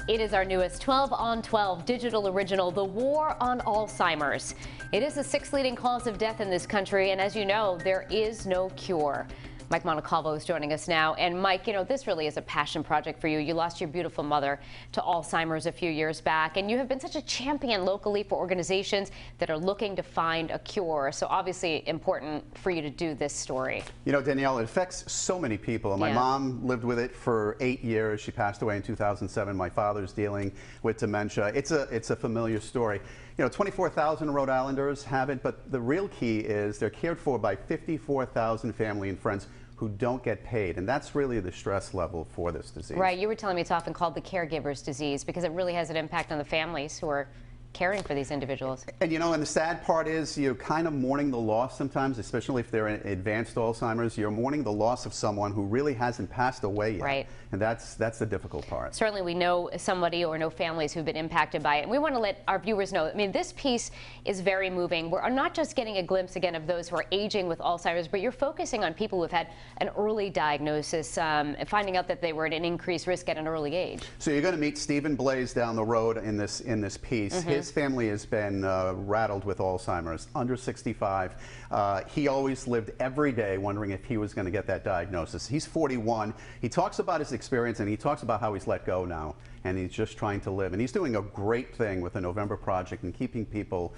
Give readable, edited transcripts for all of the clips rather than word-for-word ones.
It is our newest 12 on 12 digital original, The War on Alzheimer's. It is the sixth leading cause of death in this country, and as you know, there is no cure. Mike Montecalvo is joining us now. And Mike, you know, this really is a passion project for you. You lost your beautiful mother to Alzheimer's a few years back, and you have been such a champion locally for organizations that are looking to find a cure. So obviously important for you to do this story. You know, Danielle, it affects so many people. My mom lived with it for 8 years. She passed away in 2007. My father's dealing with dementia. It's a familiar story. You know, 24,000 Rhode Islanders have it, but the real key is they're cared for by 54,000 family and friends who don't get paid, and that's really the stress level for this disease. Right, you were telling me it's often called the caregiver's disease because it really has an impact on the families who are caring for these individuals. And you know, and the sad part is you're kind of mourning the loss sometimes, especially if they're in advanced Alzheimer's. You're mourning the loss of someone who really hasn't passed away yet. Right. And that's the difficult part. Certainly we know somebody or know families who've been impacted by it. And we want to let our viewers know, I mean, this piece is very moving. We're not just getting a glimpse again of those who are aging with Alzheimer's, but you're focusing on people who've had an early diagnosis, finding out that they were at an increased risk at an early age. So you're going to meet Stephen Blaze down the road in this piece. His family has been rattled with Alzheimer's, under 65. He always lived every day wondering if he was going to get that diagnosis. He's 41. He talks about his experience and he talks about how he's let go now and he's just trying to live. And he's doing a great thing with the November Project and keeping people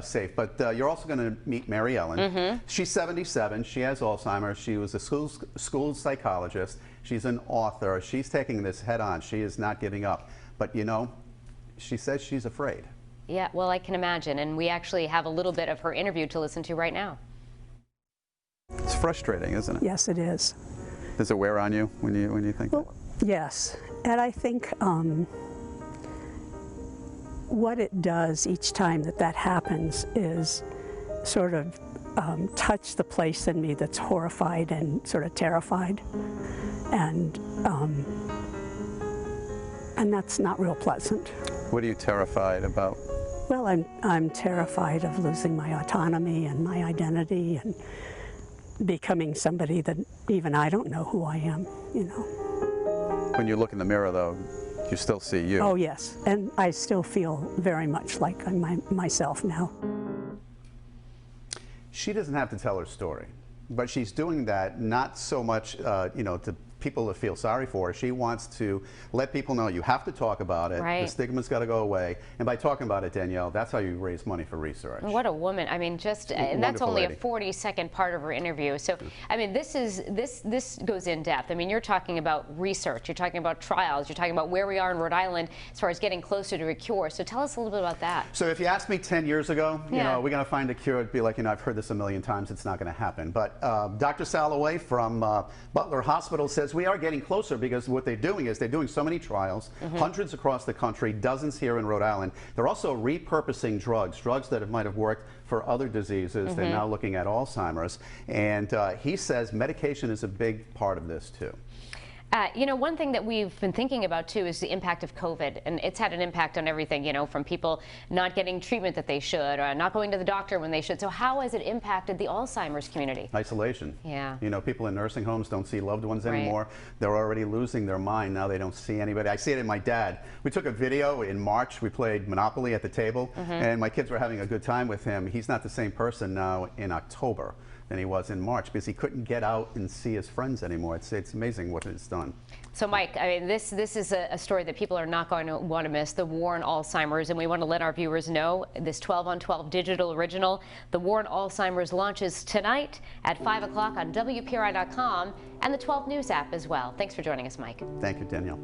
safe. But you're also going to meet Mary Ellen. She's 77. She has Alzheimer's. She was a school psychologist. She's an author. She's taking this head on. She is not giving up. But you know, she says she's afraid. Yeah, well, I can imagine. And we actually have a little bit of her interview to listen to right now. It's frustrating, isn't it? Yes, it is. Does it wear on you when you think that? Yes. And I think what it does each time that happens is sort of touch the place in me that's horrified and sort of terrified. And that's not real pleasant. What are you terrified about? Well, I'm terrified of losing my autonomy and my identity and becoming somebody that even I don't know who I am, you know. When you look in the mirror, though, you still see you. Oh, yes. And I still feel very much like I'm myself now. She doesn't have to tell her story, but she's doing that not so much, you know, to people to feel sorry for her. She wants to let people know you have to talk about it. Right. The stigma's got to go away. And by talking about it, Danielle, that's how you raise money for research. What a woman. I mean, just, and that's only a 40-second part of her interview. So, I mean, this goes in depth. I mean, you're talking about research, you're talking about trials, you're talking about where we are in Rhode Island as far as getting closer to a cure. So tell us a little bit about that. So if you asked me 10 years ago, you know, we're going to find a cure, it'd be like, you know, I've heard this a million times, it's not going to happen. But Dr. Salloway from Butler Hospital says we are getting closer because what they're doing is they're doing so many trials, hundreds across the country, dozens here in Rhode Island. They're also repurposing drugs that might have worked for other diseases. They're now looking at Alzheimer's. And he says medication is a big part of this too. You know, one thing that we've been thinking about, too, is the impact of COVID. And it's had an impact on everything, you know, from people not getting treatment that they should or not going to the doctor when they should. So how has it impacted the Alzheimer's community? Isolation. Yeah. You know, people in nursing homes don't see loved ones anymore. They're already losing their mind. Now they don't see anybody. I see it in my dad. We took a video in March. We played Monopoly at the table, and my kids were having a good time with him. He's not the same person now in October than he was in March because he couldn't get out and see his friends anymore. It's amazing what it's done. So Mike, I mean, this is a story that people are not going to want to miss, the war on Alzheimer's, and we want to let our viewers know this 12 on 12 digital original, The War on Alzheimer's, launches tonight at 5 o'clock on WPRI.com and the 12 News app as well. Thanks for joining us, Mike. Thank you, Danielle.